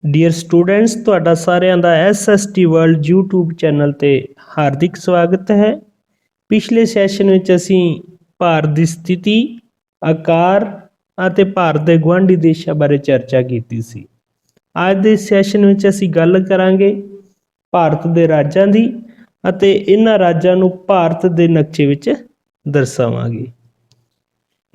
Dear students, ਤੁਹਾਡਾ ਸਾਰਿਆਂ ਦਾ SST world YouTube channel ਤੇ ਹਾਰਦਿਕ ਸਵਾਗਤ ਹੈ। ਪਿਛਲੇ ਸੈਸ਼ਨ ਵਿੱਚ ਅਸੀਂ ਭਾਰਤ ਦੀ ਸਥਿਤੀ, ਆਕਾਰ ਅਤੇ ਭਾਰਤ ਦੇ ਗੁਆਂਢੀ ਦੇਸ਼ਾਂ ਬਾਰੇ ਚਰਚਾ ਕੀਤੀ ਸੀ। ਅੱਜ ਦੇ ਸੈਸ਼ਨ ਵਿੱਚ ਅਸੀਂ ਗੱਲ ਕਰਾਂਗੇ ਭਾਰਤ ਦੇ ਰਾਜਾਂ ਦੀ ਅਤੇ ਇਹਨਾਂ ਰਾਜਾਂ ਨੂੰ ਭਾਰਤ ਦੇ ਨਕਸ਼ੇ ਵਿੱਚ ਦਰਸਾਵਾਂਗੇ।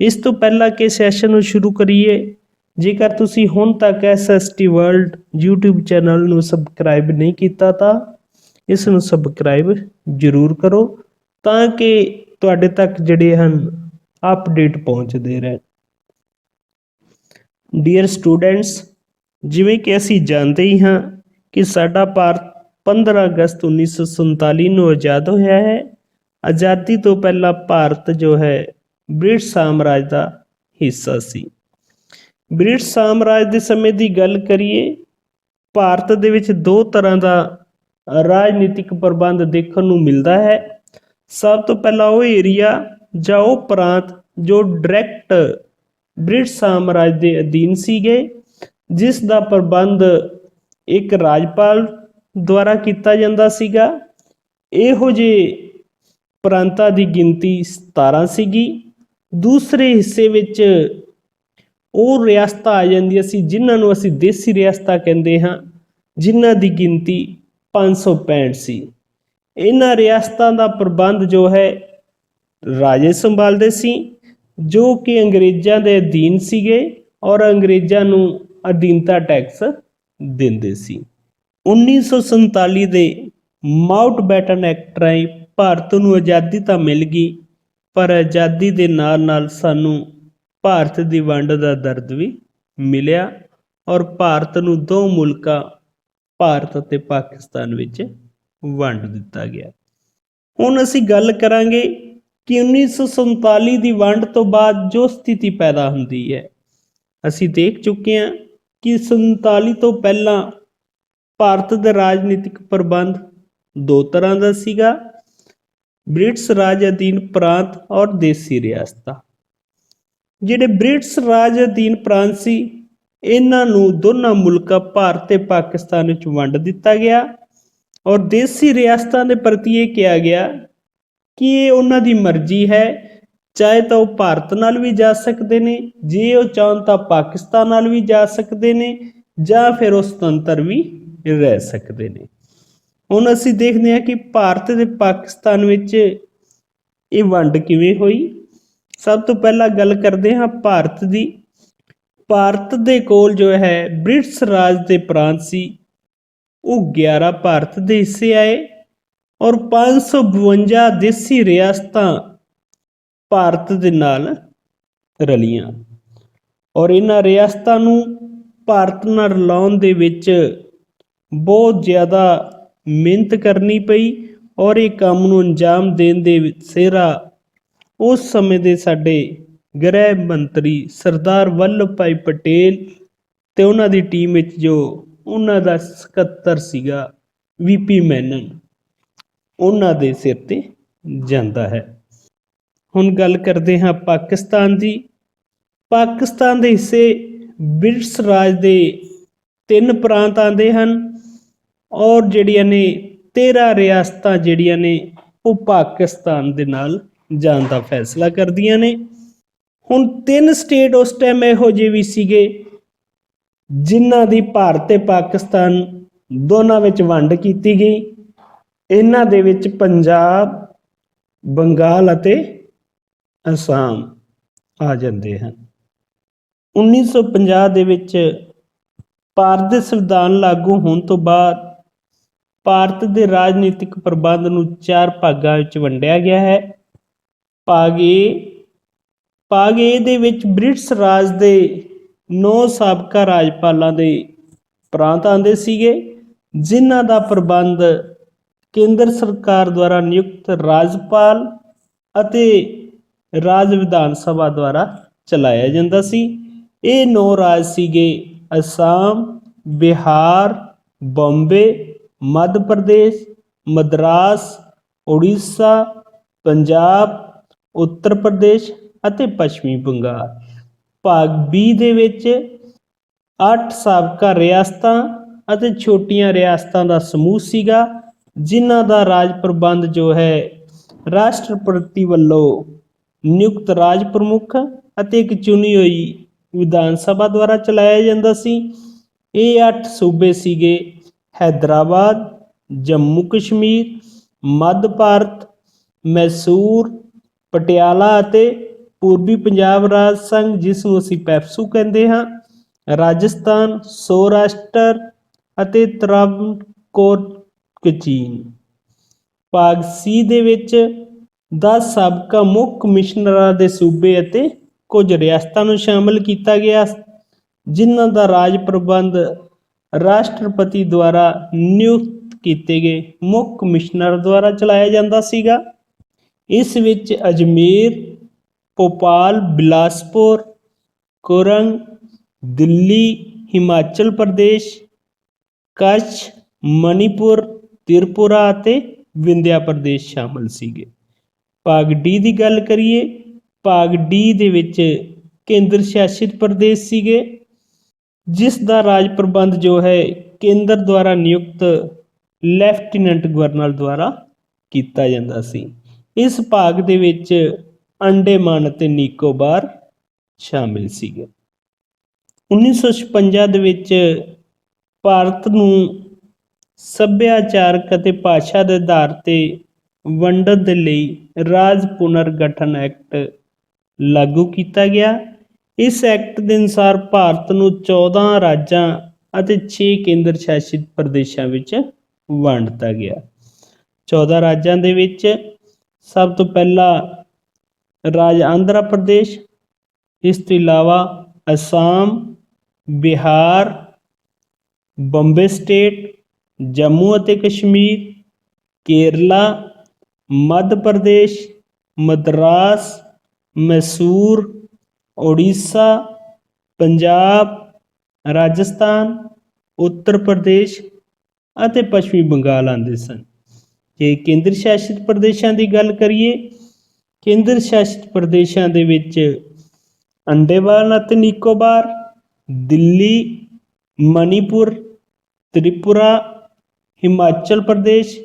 ਇਸ ਤੋਂ ਪਹਿਲਾਂ ਕਿ ਸੈਸ਼ਨ ਨੂੰ ਸ਼ੁਰੂ ਕਰੀਏ, ਜੇਕਰ ਤੁਸੀਂ ਹੁਣ ਤੱਕ SST ਵਰਲਡ YouTube ਚੈਨਲ ਨੂੰ ਸਬਸਕ੍ਰਾਈਬ ਨਹੀਂ ਕੀਤਾ ਤਾਂ ਇਸ ਨੂੰ ਸਬਸਕ੍ਰਾਈਬ ਜ਼ਰੂਰ ਕਰੋ ਤਾਂ ਕਿ ਤੁਹਾਡੇ ਤੱਕ ਜਿਹੜੇ ਹਨ ਅਪਡੇਟ ਪਹੁੰਚਦੇ ਰਹਿਣ। ਡੀਅਰ ਸਟੂਡੈਂਟਸ, ਜਿਵੇਂ ਕਿ ਅਸੀਂ ਜਾਣਦੇ ਹੀ ਹਾਂ ਕਿ ਸਾਡਾ ਭਾਰਤ 15 ਅਗਸਤ 1947 ਨੂੰ ਆਜ਼ਾਦ ਹੋਇਆ ਹੈ। ਆਜ਼ਾਦੀ ਤੋਂ ਪਹਿਲਾਂ ਭਾਰਤ ਜੋ ਹੈ ਬ੍ਰਿਟਿਸ਼ ਸਾਮਰਾਜ ਦਾ ਹਿੱਸਾ ਸੀ। ਬ੍ਰਿਟਿਸ਼ ਸਾਮਰਾਜ ਦੇ ਸਮੇਂ ਦੀ ਗੱਲ ਕਰੀਏ, ਭਾਰਤ ਦੇ ਵਿੱਚ ਦੋ ਤਰ੍ਹਾਂ ਦਾ ਰਾਜਨੀਤਿਕ ਪ੍ਰਬੰਧ ਦੇਖਣ ਨੂੰ ਮਿਲਦਾ ਹੈ। ਸਭ ਤੋਂ ਪਹਿਲਾਂ ਉਹ ਏਰੀਆ ਜਾਂ ਉਹ ਪ੍ਰਾਂਤ ਜੋ ਡਾਇਰੈਕਟ ਬ੍ਰਿਟਿਸ਼ ਸਾਮਰਾਜ ਦੇ ਅਧੀਨ ਸੀਗੇ, ਜਿਸ ਦਾ ਪ੍ਰਬੰਧ ਇੱਕ ਰਾਜਪਾਲ ਦੁਆਰਾ ਕੀਤਾ ਜਾਂਦਾ ਸੀਗਾ। ਇਹੋ ਜਿਹੇ ਪ੍ਰਾਂਤਾਂ ਦੀ ਗਿਣਤੀ 17 ਸੀਗੀ। ਦੂਸਰੇ ਹਿੱਸੇ ਵਿੱਚ ਉਹ ਰਿਆਸਤਾਂ ਆ ਜਾਂਦੀਆਂ ਸੀ ਜਿਨ੍ਹਾਂ ਨੂੰ ਅਸੀਂ ਦੇਸੀ ਰਿਆਸਤਾਂ ਕਹਿੰਦੇ ਹਾਂ, ਜਿਨ੍ਹਾਂ ਦੀ ਗਿਣਤੀ 565 ਸੀ। ਇਹਨਾਂ ਰਿਆਸਤਾਂ ਦਾ ਪ੍ਰਬੰਧ ਜੋ ਹੈ ਰਾਜੇ ਸੰਭਾਲਦੇ ਸੀ, ਜੋ ਕਿ ਅੰਗਰੇਜ਼ਾਂ ਦੇ ਅਧੀਨ ਸੀਗੇ ਔਰ ਅੰਗਰੇਜ਼ਾਂ ਨੂੰ ਅਧੀਨਤਾ ਟੈਕਸ ਦਿੰਦੇ ਸੀ। 1947 ਦੇ ਮਾਊਂਟਬੈਟਨ ਐਕਟ ਰਾਹੀਂ ਭਾਰਤ ਨੂੰ ਆਜ਼ਾਦੀ ਤਾਂ ਮਿਲ ਗਈ, ਪਰ ਆਜ਼ਾਦੀ ਦੇ ਨਾਲ ਨਾਲ ਸਾਨੂੰ ਭਾਰਤ ਦੀ ਵੰਡ ਦਾ ਦਰਦ ਵੀ ਮਿਲਿਆ ਔਰ ਭਾਰਤ ਨੂੰ ਦੋ ਮੁਲਕਾਂ ਭਾਰਤ ਅਤੇ ਪਾਕਿਸਤਾਨ ਵਿੱਚ ਵੰਡ ਦਿੱਤਾ ਗਿਆ। ਹੁਣ ਅਸੀਂ ਗੱਲ ਕਰਾਂਗੇ ਕਿ 1947 ਦੀ ਵੰਡ ਤੋਂ ਬਾਅਦ ਜੋ ਸਥਿਤੀ ਪੈਦਾ ਹੁੰਦੀ ਹੈ। ਅਸੀਂ ਦੇਖ ਚੁੱਕੇ ਹਾਂ ਕਿ 47 ਤੋਂ ਪਹਿਲਾਂ ਭਾਰਤ ਦਾ ਰਾਜਨੀਤਿਕ ਪ੍ਰਬੰਧ ਦੋ ਤਰ੍ਹਾਂ ਦਾ ਸੀਗਾ, ਬ੍ਰਿਟਿਸ਼ ਰਾਜ ਅਧੀਨ ਪ੍ਰਾਂਤ ਔਰ ਦੇਸੀ ਰਿਆਸਤਾਂ। ਜਿਹੜੇ ਬ੍ਰਿਟਿਸ਼ ਰਾਜ ਅਧੀਨ ਪ੍ਰਾਂਤ ਸੀ, ਇਹਨਾਂ ਨੂੰ ਦੋਨਾਂ ਮੁਲਕਾਂ ਭਾਰਤ ਤੇ ਪਾਕਿਸਤਾਨ ਵਿੱਚ ਵੰਡ ਦਿੱਤਾ ਗਿਆ ਔਰ ਦੇਸੀ ਰਿਆਸਤਾਂ ਦੇ ਪ੍ਰਤੀ ਇਹ ਕਿਹਾ ਗਿਆ ਕਿ ਇਹ ਉਹਨਾਂ ਦੀ ਮਰਜ਼ੀ ਹੈ, ਚਾਹੇ ਤਾਂ ਉਹ ਭਾਰਤ ਨਾਲ ਵੀ ਜਾ ਸਕਦੇ ਨੇ, ਜੇ ਉਹ ਚਾਹਣ ਤਾਂ ਪਾਕਿਸਤਾਨ ਨਾਲ ਵੀ ਜਾ ਸਕਦੇ ਨੇ, ਜਾਂ ਫਿਰ ਉਹ ਸੁਤੰਤਰ ਵੀ ਰਹਿ ਸਕਦੇ ਨੇ। ਹੁਣ ਅਸੀਂ ਦੇਖਦੇ ਹਾਂ ਕਿ ਭਾਰਤ ਤੇ ਪਾਕਿਸਤਾਨ ਵਿੱਚ ਇਹ ਵੰਡ ਕਿਵੇਂ ਹੋਈ। ਸਭ ਤੋਂ ਪਹਿਲਾਂ ਗੱਲ ਕਰਦੇ ਹਾਂ ਭਾਰਤ ਦੀ। ਭਾਰਤ ਦੇ ਕੋਲ ਜੋ ਹੈ ਬ੍ਰਿਟਿਸ਼ ਰਾਜ ਦੇ ਪ੍ਰਾਂਤ ਸੀ, ਉਹ 11 ਭਾਰਤ ਦੇ ਹਿੱਸੇ ਆਏ ਔਰ 552 ਦੇਸੀ ਰਿਆਸਤਾਂ ਭਾਰਤ ਦੇ ਨਾਲ ਰਲੀਆਂ ਔਰ ਇਹਨਾਂ ਰਿਆਸਤਾਂ ਨੂੰ ਭਾਰਤ ਨਾਲ ਰਲਾਉਣ ਦੇ ਵਿੱਚ ਬਹੁਤ ਜ਼ਿਆਦਾ ਮਿਹਨਤ ਕਰਨੀ ਪਈ ਔਰ ਇਹ ਕੰਮ ਨੂੰ ਅੰਜਾਮ ਦੇਣ ਦੇ ਵਿੱਚ ਸਿਹਰਾ ਉਸ ਸਮੇਂ ਦੇ ਸਾਡੇ ਗ੍ਰਹਿ ਮੰਤਰੀ ਸਰਦਾਰ ਵੱਲਭ ਭਾਈ ਪਟੇਲ ਤੇ ਉਹਨਾਂ ਦੀ ਟੀਮ ਵਿੱਚ ਜੋ ਉਹਨਾਂ ਦਾ ਸਕੱਤਰ ਸੀਗਾ VP ਮੈਨਨ, ਉਹਨਾਂ ਦੇ ਸਿਰ ਤੇ ਜਾਂਦਾ ਹੈ। ਹੁਣ ਗੱਲ ਕਰਦੇ ਹਾਂ ਪਾਕਿਸਤਾਨ ਦੀ। ਪਾਕਿਸਤਾਨ ਦੇ ਹਿੱਸੇ ਬ੍ਰਿਟਿਸ਼ ਰਾਜ ਦੇ 3 ਪ੍ਰਾਂਤ ਆਉਂਦੇ ਹਨ ਔਰ ਜਿਹੜੀਆਂ ਨੇ 13 ਰਿਆਸਤਾਂ ਜਿਹੜੀਆਂ ਨੇ ਉਹ ਪਾਕਿਸਤਾਨ ਦੇ ਨਾਲ ਜਾਣ ਦਾ ਫੈਸਲਾ ਕਰਦੀਆਂ ਨੇ। ਹੁਣ 3 ਸਟੇਟ ਉਸ ਟਾਈਮ ਇਹੋ ਜਿਹੇ ਵੀ ਸੀਗੇ ਜਿਨ੍ਹਾਂ ਦੀ ਭਾਰਤ ਤੇ ਪਾਕਿਸਤਾਨ ਦੋਨਾਂ ਵਿੱਚ ਵੰਡ ਕੀਤੀ ਗਈ। ਇਹਨਾਂ ਦੇ ਵਿੱਚ ਪੰਜਾਬ, ਬੰਗਾਲ ਅਤੇ ਅਸਾਮ ਆ ਜਾਂਦੇ ਹਨ। 1950 ਦੇ ਵਿੱਚ ਭਾਰਤ ਦੇ ਸੰਵਿਧਾਨ ਲਾਗੂ ਹੋਣ ਤੋਂ ਬਾਅਦ ਭਾਰਤ ਦੇ ਰਾਜਨੀਤਿਕ ਪ੍ਰਬੰਧ ਨੂੰ 4 ਭਾਗਾਂ ਵਿੱਚ ਵੰਡਿਆ ਗਿਆ ਹੈ। ਭਾਗ ਏ ਦੇ ਵਿੱਚ ਬ੍ਰਿਟਿਸ਼ ਰਾਜ ਦੇ 9 ਸਾਬਕਾ ਰਾਜਪਾਲਾਂ ਦੇ ਪ੍ਰਾਂਤ ਆਉਂਦੇ ਸੀਗੇ, ਜਿਨ੍ਹਾਂ ਦਾ ਪ੍ਰਬੰਧ ਕੇਂਦਰ ਸਰਕਾਰ ਦੁਆਰਾ ਨਿਯੁਕਤ ਰਾਜਪਾਲ ਅਤੇ ਰਾਜ ਵਿਧਾਨ ਸਭਾ ਦੁਆਰਾ ਚਲਾਇਆ ਜਾਂਦਾ ਸੀ। ਇਹ 9 ਰਾਜ ਸੀਗੇ ਅਸਾਮ, ਬਿਹਾਰ, ਬੰਬੇ, ਮੱਧ ਪ੍ਰਦੇਸ਼, ਮਦਰਾਸ, ਉੜੀਸਾ, ਪੰਜਾਬ, ਉੱਤਰ ਪ੍ਰਦੇਸ਼ ਅਤੇ ਪੱਛਮੀ ਬੰਗਾਲ। ਭਾਗ B ਦੇ ਵਿੱਚ 8 ਸਾਬਕਾ ਰਿਆਸਤਾਂ ਅਤੇ ਛੋਟੀਆਂ ਰਿਆਸਤਾਂ ਦਾ ਸਮੂਹ ਸੀਗਾ, ਜਿਨ੍ਹਾਂ ਦਾ ਰਾਜ ਪ੍ਰਬੰਧ ਜੋ ਹੈ ਰਾਸ਼ਟਰਪਤੀ ਵੱਲੋਂ ਨਿਯੁਕਤ ਰਾਜ ਪ੍ਰਮੁੱਖ ਅਤੇ ਇੱਕ ਚੁਣੀ ਹੋਈ ਵਿਧਾਨ ਸਭਾ ਦੁਆਰਾ ਚਲਾਇਆ ਜਾਂਦਾ ਸੀ। ਇਹ 8 ਸੂਬੇ ਸੀਗੇ ਹੈਦਰਾਬਾਦ, ਜੰਮੂ ਕਸ਼ਮੀਰ, ਮੱਧ ਭਾਰਤ, ਮੈਸੂਰ, ਪਟਿਆਲਾ ਅਤੇ ਪੂਰਬੀ ਪੰਜਾਬ ਰਾਜ ਸੰਘ, ਜਿਸ ਨੂੰ ਅਸੀਂ ਪੈਪਸੂ ਕਹਿੰਦੇ ਹਾਂ, ਰਾਜਸਥਾਨ, ਸੌਰਾਸ਼ਟਰ ਅਤੇ ਤ੍ਰਾਵਣਕੋਰ। ਭਾਗ ਸੀ ਦੇ ਵਿੱਚ 10 ਸਾਬਕਾ ਮੁੱਖ ਕਮਿਸ਼ਨਰਾਂ ਦੇ ਸੂਬੇ ਅਤੇ ਕੁਝ ਰਿਆਸਤਾਂ ਨੂੰ ਸ਼ਾਮਲ ਕੀਤਾ ਗਿਆ, ਜਿਨ੍ਹਾਂ ਦਾ ਰਾਜ ਪ੍ਰਬੰਧ ਰਾਸ਼ਟਰਪਤੀ ਦੁਆਰਾ ਨਿਯੁਕਤ ਕੀਤੇ ਗਏ ਮੁੱਖ ਕਮਿਸ਼ਨਰ ਦੁਆਰਾ ਚਲਾਇਆ ਜਾਂਦਾ ਸੀਗਾ। ਇਸ ਵਿੱਚ ਅਜਮੇਰ, ਭੋਪਾਲ, ਬਿਲਾਸਪੁਰ, ਕੁਰੰਗ, ਦਿੱਲੀ, ਹਿਮਾਚਲ ਪ੍ਰਦੇਸ਼, ਕੱਛ, ਮਣੀਪੁਰ, ਤ੍ਰਿਪੁਰਾ ਅਤੇ ਵਿੰਧਿਆ ਪ੍ਰਦੇਸ਼ ਸ਼ਾਮਲ ਸੀਗੇ। ਭਾਗ ਡੀ ਦੀ ਗੱਲ ਕਰੀਏ, ਭਾਗ ਡੀ ਦੇ ਵਿੱਚ ਕੇਂਦਰ ਸ਼ਾਸਿਤ ਪ੍ਰਦੇਸ਼ ਸੀਗੇ, ਜਿਸ ਦਾ ਰਾਜ ਪ੍ਰਬੰਧ ਜੋ ਹੈ ਕੇਂਦਰ ਦੁਆਰਾ ਨਿਯੁਕਤ ਲੈਫਟੀਨੈਂਟ ਗਵਰਨਰ ਦੁਆਰਾ ਕੀਤਾ ਜਾਂਦਾ ਸੀ। ਇਸ ਭਾਗ ਦੇ ਵਿੱਚ ਅੰਡੇਮਾਨ ਅਤੇ ਨਿਕੋਬਾਰ ਸ਼ਾਮਿਲ ਸੀਗੇ। 1956 ਦੇ ਵਿੱਚ ਭਾਰਤ ਨੂੰ ਸੱਭਿਆਚਾਰਕ ਅਤੇ ਭਾਸ਼ਾ ਦੇ ਆਧਾਰ ਤੇ ਵੰਡਣ ਦੇ ਲਈ ਰਾਜ ਪੁਨਰਗਠਨ ਐਕਟ ਲਾਗੂ ਕੀਤਾ ਗਿਆ। ਇਸ ਐਕਟ ਦੇ ਅਨੁਸਾਰ ਭਾਰਤ ਨੂੰ 14 ਰਾਜਾਂ ਅਤੇ 6 ਕੇਂਦਰ ਸ਼ਾਸਿਤ ਪ੍ਰਦੇਸ਼ਾਂ ਵਿੱਚ ਵੰਡਤਾ ਗਿਆ। 14 ਰਾਜਾਂ ਦੇ ਵਿੱਚ ਸਭ ਤੋਂ ਪਹਿਲਾ ਰਾਜ ਆਂਧਰਾ ਪ੍ਰਦੇਸ਼, ਇਸ ਤੋਂ ਇਲਾਵਾ ਅਸਾਮ, ਬਿਹਾਰ, ਬੰਬੇ ਸਟੇਟ, ਜੰਮੂ ਅਤੇ ਕਸ਼ਮੀਰ, ਕੇਰਲਾ, ਮੱਧ ਪ੍ਰਦੇਸ਼, ਮਦਰਾਸ, ਮੈਸੂਰ, ਉੜੀਸਾ, ਪੰਜਾਬ, ਰਾਜਸਥਾਨ, ਉੱਤਰ ਪ੍ਰਦੇਸ਼ ਅਤੇ ਪੱਛਮੀ ਬੰਗਾਲ ਆਉਂਦੇ ਸਨ। ਜੇ ਕੇਂਦਰ ਸ਼ਾਸਿਤ ਪ੍ਰਦੇਸ਼ਾਂ ਦੀ ਗੱਲ ਕਰੀਏ, ਕੇਂਦਰ ਸ਼ਾਸਿਤ ਪ੍ਰਦੇਸ਼ਾਂ ਦੇ ਵਿੱਚ ਅੰਡੇਮਾਨ ਅਤੇ ਨਿਕੋਬਾਰ, ਦਿੱਲੀ, ਮਣੀਪੁਰ, ਤ੍ਰਿਪੁਰਾ, ਹਿਮਾਚਲ ਪ੍ਰਦੇਸ਼,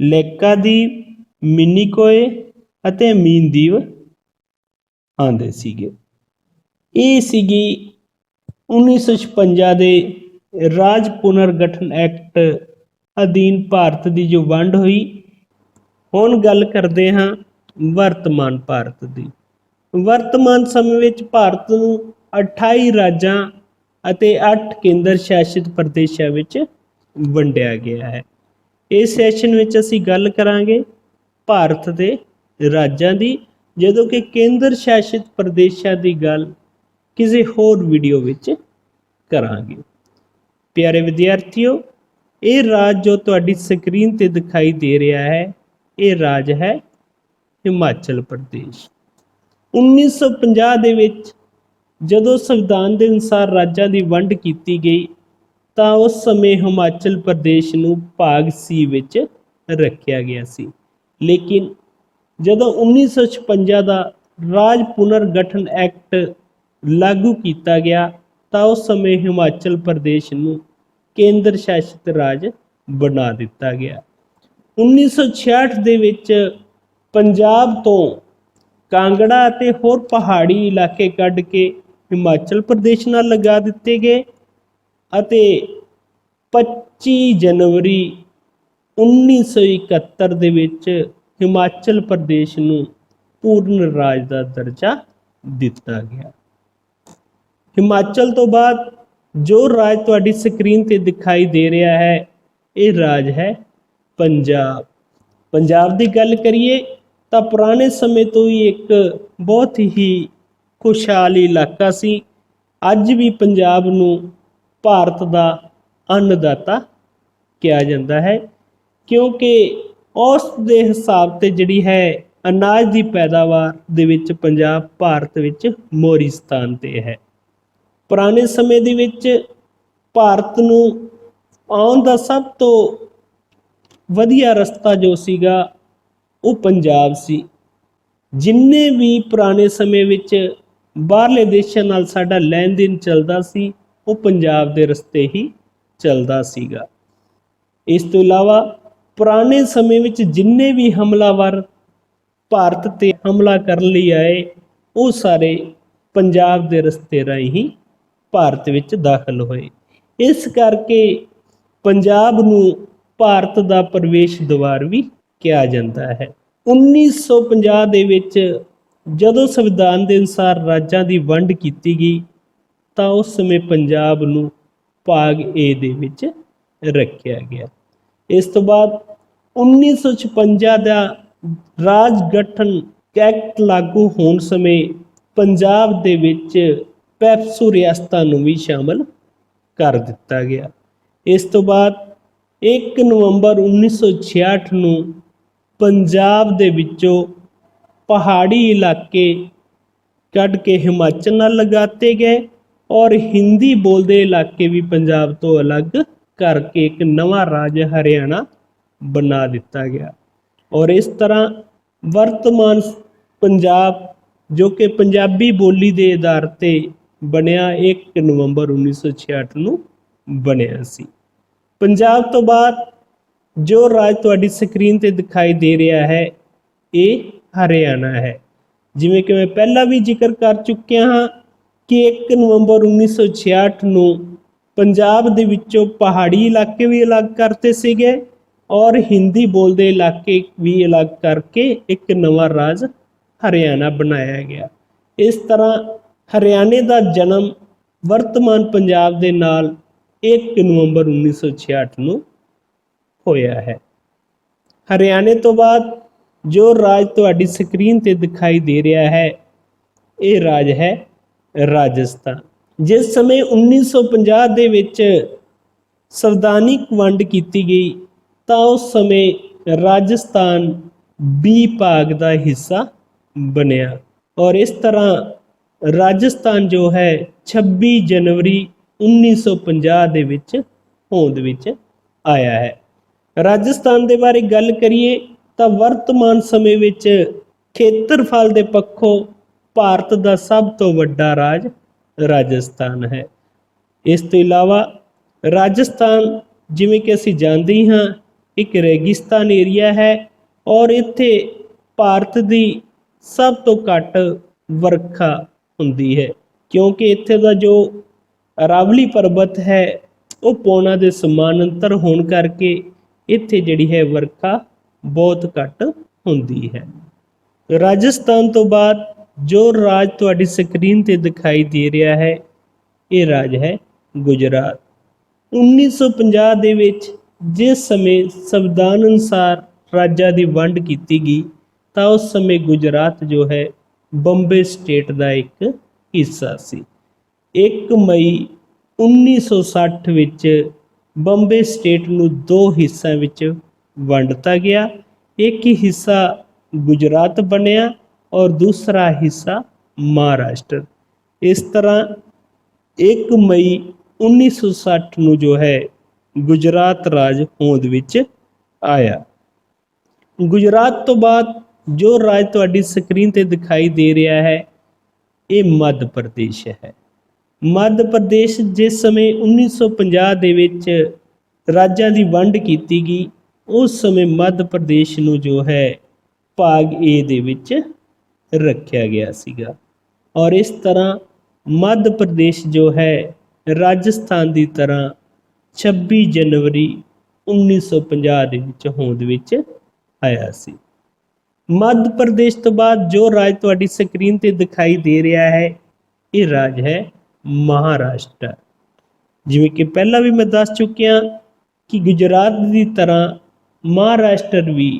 ਲੇਕਾਦੀਪ, ਮਿਨੀਕੋਏ ਅਤੇ ਮੀਨਦੀਵ ਆਉਂਦੇ ਸੀਗੇ। ਇਹ ਸੀਗੀ 1956 ਦੇ ਰਾਜ ਪੁਨਰਗਠਨ ਐਕਟ ਅਧੀਨ ਭਾਰਤ ਦੀ ਜੋ ਵੰਡ ਹੋਈ। ਹੁਣ ਗੱਲ ਕਰਦੇ ਹਾਂ ਵਰਤਮਾਨ ਭਾਰਤ ਦੀ। ਵਰਤਮਾਨ ਸਮੇਂ ਵਿੱਚ ਭਾਰਤ ਨੂੰ 28 ਰਾਜਾਂ ਅਤੇ 8 ਕੇਂਦਰ ਸ਼ਾਸਿਤ ਪ੍ਰਦੇਸ਼ਾਂ ਵਿੱਚ ਵੰਡਿਆ ਗਿਆ ਹੈ। ਇਸ ਸੈਸ਼ਨ ਵਿੱਚ ਅਸੀਂ ਗੱਲ ਕਰਾਂਗੇ ਭਾਰਤ ਦੇ ਰਾਜਾਂ ਦੀ, ਜਦੋਂ ਕਿ ਕੇਂਦਰ ਸ਼ਾਸਿਤ ਪ੍ਰਦੇਸ਼ਾਂ ਦੀ ਗੱਲ ਕਿਸੇ ਹੋਰ ਵੀਡੀਓ ਵਿੱਚ ਕਰਾਂਗੇ। ਪਿਆਰੇ ਵਿਦਿਆਰਥੀਓ, ਇਹ ਰਾਜ ਜੋ ਤੁਹਾਡੀ ਸਕਰੀਨ ਤੇ ਦਿਖਾਈ ਦੇ ਰਿਹਾ ਹੈ, ਇਹ ਰਾਜ ਹੈ ਹਿਮਾਚਲ ਪ੍ਰਦੇਸ਼। 1950 ਦੇ ਵਿੱਚ ਜਦੋਂ ਸੰਵਿਧਾਨ ਦੇ ਅਨੁਸਾਰ ਰਾਜਾਂ ਦੀ ਵੰਡ ਕੀਤੀ ਗਈ, ਤਾਂ ਉਸ ਸਮੇਂ ਹਿਮਾਚਲ ਪ੍ਰਦੇਸ਼ ਨੂੰ ਭਾਗ ਸੀ ਵਿੱਚ ਰੱਖਿਆ ਗਿਆ ਸੀ। ਲੇਕਿਨ ਜਦੋਂ 1956 ਦਾ ਰਾਜ ਪੁਨਰਗਠਨ ਐਕਟ ਲਾਗੂ ਕੀਤਾ ਗਿਆ, ਤਾਂ ਉਸ ਸਮੇਂ ਹਿਮਾਚਲ ਪ੍ਰਦੇਸ਼ ਨੂੰ ਕੇਂਦਰ ਸ਼ਾਸਿਤ ਰਾਜ ਬਣਾ ਦਿੱਤਾ ਗਿਆ। 1966 ਦੇ ਵਿੱਚ ਪੰਜਾਬ ਤੋਂ ਕਾਂਗੜਾ ਅਤੇ ਹੋਰ ਪਹਾੜੀ ਇਲਾਕੇ ਕੱਢ ਕੇ ਹਿਮਾਚਲ ਪ੍ਰਦੇਸ਼ ਨਾਲ ਲਗਾ ਦਿੱਤੇ ਗਏ ਅਤੇ 25 ਜਨਵਰੀ 1971 ਦੇ ਵਿੱਚ ਹਿਮਾਚਲ ਪ੍ਰਦੇਸ਼ ਨੂੰ ਪੂਰਨ ਰਾਜ ਦਾ ਦਰਜਾ ਦਿੱਤਾ ਗਿਆ। ਹਿਮਾਚਲ ਤੋਂ ਬਾਅਦ ਜੋ ਰਾਜ ਤੁਹਾਡੀ ਸਕਰੀਨ ਤੇ ਦਿਖਾਈ ਦੇ ਰਿਹਾ ਹੈ, ਇਹ ਰਾਜ ਹੈ ਪੰਜਾਬ। ਪੰਜਾਬ ਦੀ ਗੱਲ ਕਰੀਏ ਤਾਂ ਪੁਰਾਣੇ ਸਮੇਂ ਤੋਂ ਹੀ ਇੱਕ ਬਹੁਤ ਹੀ ਖੁਸ਼ਹਾਲ ਇਲਾਕਾ ਸੀ। ਅੱਜ ਵੀ ਪੰਜਾਬ ਨੂੰ ਭਾਰਤ ਦਾ ਅੰਨਦਾਤਾ ਕਿਹਾ ਜਾਂਦਾ ਹੈ, ਕਿਉਂਕਿ ਉਸ ਦੇ ਹਿਸਾਬ ਤੇ ਜਿਹੜੀ ਹੈ ਅਨਾਜ ਦੀ ਪੈਦਾਵਾਰ ਦੇ ਵਿੱਚ ਪੰਜਾਬ ਭਾਰਤ ਵਿੱਚ ਮੋਹਰੀ ਸਥਾਨ ਤੇ ਹੈ। ਪੁਰਾਣੇ ਸਮੇਂ ਦੇ ਵਿੱਚ ਭਾਰਤ ਨੂੰ ਆਉਣ ਦਾ ਸਭ ਤੋਂ ਵਧੀਆ ਰਸਤਾ ਜੋ ਸੀਗਾ ਉਹ ਪੰਜਾਬ ਸੀ। ਜਿੰਨੇ ਵੀ ਪੁਰਾਣੇ ਸਮੇਂ ਵਿੱਚ ਬਾਹਰਲੇ ਦੇਸ਼ਾਂ ਨਾਲ ਸਾਡਾ ਲੈਣ ਦੇਣ ਚੱਲਦਾ ਸੀ, ਉਹ ਪੰਜਾਬ ਦੇ ਰਸਤੇ ਹੀ ਚੱਲਦਾ ਸੀਗਾ। ਇਸ ਤੋਂ ਇਲਾਵਾ ਪੁਰਾਣੇ ਸਮੇਂ ਵਿੱਚ ਜਿੰਨੇ ਵੀ ਹਮਲਾਵਰ ਭਾਰਤ ਤੇ ਹਮਲਾ ਕਰਨ ਲਈ ਆਏ ਉਹ ਸਾਰੇ ਪੰਜਾਬ ਦੇ ਰਸਤੇ ਰਾਹੀਂ ਹੀ ਭਾਰਤ ਵਿੱਚ ਦਾਖਲ ਹੋਏ। ਇਸ ਕਰਕੇ ਪੰਜਾਬ ਨੂੰ ਭਾਰਤ ਦਾ ਪ੍ਰਵੇਸ਼ ਦੁਆਰ ਵੀ ਕਿਹਾ ਜਾਂਦਾ ਹੈ। 1950 ਦੇ ਵਿੱਚ ਜਦੋਂ ਸੰਵਿਧਾਨ ਦੇ ਅਨੁਸਾਰ ਰਾਜਾਂ ਦੀ ਵੰਡ ਕੀਤੀ ਗਈ ਤਾਂ ਉਸ ਸਮੇਂ ਪੰਜਾਬ ਨੂੰ ਭਾਗ ਏ ਦੇ ਵਿੱਚ ਰੱਖਿਆ ਗਿਆ। ਇਸ ਤੋਂ ਬਾਅਦ 1956 ਦਾ ਰਾਜ ਗਠਨ ਐਕਟ ਲਾਗੂ ਹੋਣ ਸਮੇਂ ਪੰਜਾਬ ਦੇ ਵਿੱਚ ਪੈਪਸੂ ਰਿਆਸਤਾਂ ਨੂੰ ਵੀ ਸ਼ਾਮਲ ਕਰ ਦਿੱਤਾ ਗਿਆ। ਇਸ ਤੋਂ ਬਾਅਦ 1 ਨਵੰਬਰ 1966 ਨੂੰ ਪੰਜਾਬ ਦੇ ਵਿੱਚੋਂ ਪਹਾੜੀ ਇਲਾਕੇ ਕੱਢ ਕੇ ਹਿਮਾਚਲ ਨਾਲ ਲਗਾਤੇ ਗਏ ਔਰ ਹਿੰਦੀ ਬੋਲਦੇ ਇਲਾਕੇ ਵੀ ਪੰਜਾਬ ਤੋਂ ਅਲੱਗ ਕਰਕੇ ਇੱਕ ਨਵਾਂ ਰਾਜ ਹਰਿਆਣਾ ਬਣਾ ਦਿੱਤਾ ਗਿਆ। ਔਰ ਇਸ ਤਰ੍ਹਾਂ ਵਰਤਮਾਨ ਪੰਜਾਬ ਜੋ ਕਿ ਪੰਜਾਬੀ ਬੋਲੀ ਦੇ ਆਧਾਰ ਤੇ ਬਣਿਆ 1 ਨਵੰਬਰ 1966 ਨੂੰ ਬਣਿਆ ਸੀ। ਪੰਜਾਬ ਤੋਂ ਬਾਅਦ ਜੋ ਰਾਜ ਤੁਹਾਡੀ ਸਕਰੀਨ ਤੇ ਦਿਖਾਈ ਦੇ ਰਿਹਾ ਹੈ ਇਹ ਹਰਿਆਣਾ ਹੈ। ਜਿਵੇਂ ਕਿ ਮੈਂ ਪਹਿਲਾਂ ਵੀ ਜ਼ਿਕਰ ਕਰ ਚੁੱਕਿਆ ਹਾਂ ਕਿ 1 ਨਵੰਬਰ 1966 ਨੂੰ ਪੰਜਾਬ ਦੇ ਵਿੱਚੋਂ ਪਹਾੜੀ ਇਲਾਕੇ ਵੀ ਅਲੱਗ ਕਰਤੇ ਸੀਗੇ ਔਰ ਹਿੰਦੀ ਬੋਲਦੇ ਇਲਾਕੇ ਵੀ ਅਲੱਗ ਕਰਕੇ ਇੱਕ ਨਵਾਂ ਰਾਜ ਹਰਿਆਣਾ ਬਣਾਇਆ ਗਿਆ। ਇਸ ਤਰ੍ਹਾਂ ਹਰਿਆਣੇ ਦਾ ਜਨਮ ਵਰਤਮਾਨ ਪੰਜਾਬ ਦੇ ਨਾਲ 1 ਨਵੰਬਰ 1966 ਨੂੰ ਹੋਇਆ ਹੈ। ਹਰਿਆਣੇ ਤੋਂ ਬਾਅਦ ਜੋ ਰਾਜ ਤੁਹਾਡੀ ਸਕਰੀਨ ਤੇ ਦਿਖਾਈ ਦੇ ਰਿਹਾ ਹੈ ਇਹ ਰਾਜ ਹੈ ਰਾਜਸਥਾਨ। ਜਿਸ ਸਮੇਂ 1950 ਦੇ ਵਿੱਚ ਸੰਵਿਧਾਨਿਕ ਵੰਡ ਕੀਤੀ ਗਈ ਤਾਂ ਉਸ ਸਮੇਂ ਰਾਜਸਥਾਨ B ਭਾਗ ਦਾ ਹਿੱਸਾ ਬਣਿਆ ਔਰ ਇਸ ਤਰ੍ਹਾਂ ਰਾਜਸਥਾਨ ਜੋ ਹੈ 26 ਜਨਵਰੀ 1950 ਦੇ ਵਿੱਚ ਹੋਂਦ ਵਿੱਚ ਆਇਆ ਹੈ। ਰਾਜਸਥਾਨ ਦੇ ਬਾਰੇ ਗੱਲ ਕਰੀਏ ਤਾਂ ਵਰਤਮਾਨ ਸਮੇਂ ਵਿੱਚ ਖੇਤਰਫਲ ਦੇ ਪੱਖੋਂ ਭਾਰਤ ਦਾ ਸਭ ਤੋਂ ਵੱਡਾ ਰਾਜ ਰਾਜਸਥਾਨ ਹੈ। ਇਸ ਤੋਂ ਇਲਾਵਾ ਰਾਜਸਥਾਨ ਜਿਵੇਂ ਕਿ ਅਸੀਂ ਜਾਣਦੇ ਹੀ ਹਾਂ ਇੱਕ ਰੇਗਿਸਤਾਨ ਏਰੀਆ ਹੈ ਔਰ ਇੱਥੇ ਭਾਰਤ ਦੀ ਸਭ ਤੋਂ ਘੱਟ ਵਰਖਾ ਹੁੰਦੀ ਹੈ ਕਿਉਂਕਿ ਇੱਥੇ ਦਾ ਜੋ ਅਰਾਵਲੀ ਪਰਬਤ ਹੈ ਉਹ ਪੌਣਾ ਦੇ ਸਮਾਨਾਂਤਰ ਹੋਣ ਕਰਕੇ ਇੱਥੇ ਜਿਹੜੀ ਹੈ ਵਰਖਾ ਬਹੁਤ ਘੱਟ ਹੁੰਦੀ ਹੈ। ਰਾਜਸਥਾਨ ਤੋਂ ਬਾਅਦ ਜੋ ਰਾਜ ਤੁਹਾਡੀ ਸਕਰੀਨ ਤੇ ਦਿਖਾਈ ਦੇ ਰਿਹਾ ਹੈ ਇਹ ਰਾਜ ਹੈ ਗੁਜਰਾਤ। 1950 ਦੇ ਵਿੱਚ ਜਿਸ ਸਮੇਂ ਸੰਵਿਧਾਨ ਅਨੁਸਾਰ ਰਾਜਾਂ ਦੀ ਵੰਡ ਕੀਤੀ ਗਈ ਤਾਂ ਉਸ ਸਮੇਂ ਗੁਜਰਾਤ ਜੋ ਹੈ ਬੰਬੇ ਸਟੇਟ ਦਾ ਇੱਕ ਹਿੱਸਾ ਸੀ। 1 ਮਈ 1960 ਵਿੱਚ ਬੰਬੇ ਸਟੇਟ ਨੂੰ 2 ਹਿੱਸਿਆਂ ਵਿੱਚ ਵੰਡਤਾ ਗਿਆ। ਇੱਕ ਹਿੱਸਾ ਗੁਜਰਾਤ ਬਣਿਆ ਔਰ ਦੂਸਰਾ ਹਿੱਸਾ ਮਹਾਰਾਸ਼ਟਰ। ਇਸ ਤਰ੍ਹਾਂ 1 ਮਈ 1960 ਨੂੰ ਜੋ ਹੈ ਗੁਜਰਾਤ ਰਾਜ ਹੋਂਦ ਵਿੱਚ ਆਇਆ। ਗੁਜਰਾਤ ਤੋਂ ਬਾਅਦ ਜੋ ਰਾਜ ਤੁਹਾਡੀ ਸਕਰੀਨ ਤੇ ਦਿਖਾਈ ਦੇ ਰਿਹਾ ਹੈ ਇਹ ਮੱਧ ਪ੍ਰਦੇਸ਼ ਹੈ। ਮੱਧ ਪ੍ਰਦੇਸ਼ ਜਿਸ ਸਮੇਂ 1950 ਦੇ ਵਿੱਚ ਰਾਜਾਂ ਦੀ ਵੰਡ ਕੀਤੀ ਗਈ ਉਸ ਸਮੇਂ ਮੱਧ ਪ੍ਰਦੇਸ਼ ਨੂੰ ਜੋ ਹੈ ਭਾਗ ਏ ਦੇ ਵਿੱਚ ਰੱਖਿਆ ਗਿਆ ਸੀਗਾ ਔਰ ਇਸ ਤਰ੍ਹਾਂ ਮੱਧ ਪ੍ਰਦੇਸ਼ ਜੋ ਹੈ ਰਾਜਸਥਾਨ ਦੀ ਤਰ੍ਹਾਂ 26 ਜਨਵਰੀ 1950 ਦੇ ਵਿੱਚ ਹੋਂਦ ਵਿੱਚ ਆਇਆ ਸੀ। ਮੱਧ ਪ੍ਰਦੇਸ਼ ਤੋਂ ਬਾਅਦ ਜੋ ਰਾਜ ਤੁਹਾਡੀ ਸਕਰੀਨ ਤੇ ਦਿਖਾਈ ਦੇ ਰਿਹਾ ਹੈ ਇਹ ਰਾਜ ਹੈ ਮਹਾਰਾਸ਼ਟਰ। ਜਿਵੇਂ ਕਿ ਪਹਿਲਾਂ ਵੀ ਮੈਂ ਦੱਸ ਚੁੱਕਿਆ ਕਿ ਗੁਜਰਾਤ ਦੀ ਤਰ੍ਹਾਂ ਮਹਾਰਾਸ਼ਟਰ ਵੀ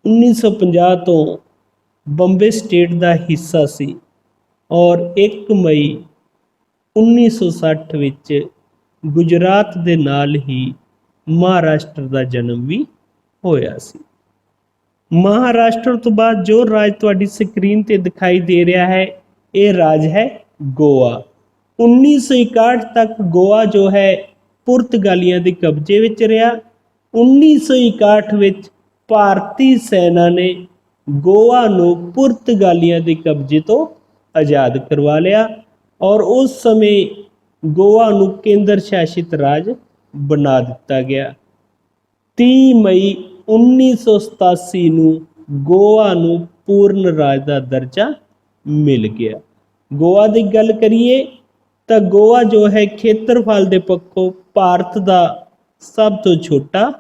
1950 ਤੋਂ ਬੰਬੇ ਸਟੇਟ ਦਾ ਹਿੱਸਾ ਸੀ ਔਰ 1 ਮਈ 1960 ਵਿੱਚ ਗੁਜਰਾਤ ਦੇ ਨਾਲ ਹੀ ਮਹਾਰਾਸ਼ਟਰ ਦਾ ਜਨਮ ਵੀ ਹੋਇਆ ਸੀ। ਮਹਾਰਾਸ਼ਟਰ ਤੋਂ ਬਾਅਦ ਜੋ ਰਾਜ ਤੁਹਾਡੀ ਸਕਰੀਨ ਤੇ ਦਿਖਾਈ ਦੇ ਰਿਹਾ ਹੈ ਇਹ ਰਾਜ ਹੈ ਗੋਆ। 1961 ਤੱਕ ਗੋਆ ਜੋ ਹੈ ਪੁਰਤਗਾਲੀਆਂ ਦੇ ਕਬਜ਼ੇ ਵਿੱਚ ਰਿਹਾ। 1961 ਵਿੱਚ ਭਾਰਤੀ ਸੈਨਾ ਨੇ ਗੋਆ ਨੂੰ ਪੁਰਤਗਾਲੀਆਂ ਦੇ ਕਬਜ਼ੇ ਤੋਂ ਆਜ਼ਾਦ ਕਰਵਾ ਲਿਆ ਔਰ ਉਸ ਸਮੇਂ ਗੋਆ ਨੂੰ ਕੇਂਦਰ ਸ਼ਾਸਿਤ ਰਾਜ ਬਣਾ ਦਿੱਤਾ ਗਿਆ। 30 ਮਈ 1987 ਨੂੰ ਗੋਆ ਨੂੰ ਪੂਰਨ ਰਾਜ ਦਾ ਦਰਜਾ ਮਿਲ ਗਿਆ। ਗੋਆ ਦੀ ਗੱਲ ਕਰੀਏ ਤਾਂ ਗੋਆ ਜੋ ਹੈ ਖੇਤਰਫਲ ਦੇ ਪੱਖੋਂ ਭਾਰਤ ਦਾ ਸਭ ਤੋਂ ਛੋਟਾ